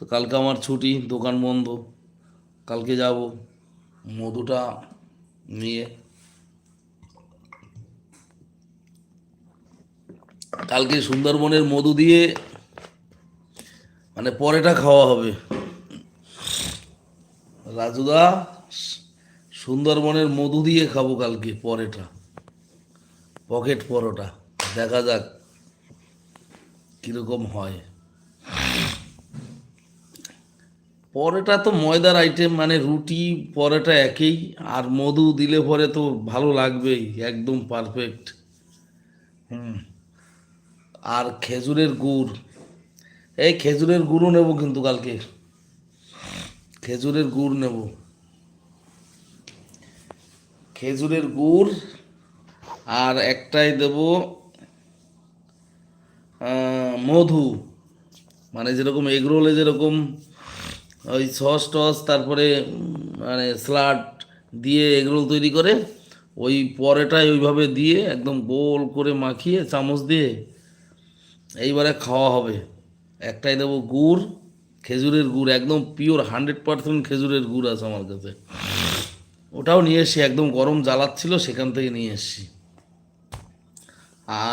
তো কালকে আমার ছুটি, দোকান বন্ধ। কালকে যাব মধুটা নিয়ে। কালকে সুন্দরবনের মধু দিয়ে মানে পরেটা খাওয়া হবে। রাজুদা, সুন্দরবনের মধু দিয়ে খাবো কালকে পরেটা, পকেট পরোটা। দেখা যাক কিরকম হয়। পরোটা তো ময়দার আইটেম, মানে রুটি পরোটা একই, আর মধু দিলে পরে তো ভালো লাগবেই, একদম পারফেক্ট। হুম। আর খেজুরের গুড়, এই খেজুরের গুড়ও নেব কিন্তু কালকে, খেজুরের গুড় নেব। খেজুরের গুড় আর একটাই দেব মধু, মানে যেরকম এগরোলে যেরকম ওই সস টস তারপরে মানে স্যালাড দিয়ে এগরোল তৈরি করে, ওই পরেটায় ওইভাবে দিয়ে একদম গোল করে মাখিয়ে চামচ দিয়ে এইবারে খাওয়া হবে। একটাই দেবো গুড়, খেজুরের গুড়, একদম পিওর 100% খেজুরের গুড় আছে আমার কাছে। ওটাও নিয়ে এসছি, একদম গরম জ্বালাচ্ছিল সেখান থেকে নিয়ে এসছি। আর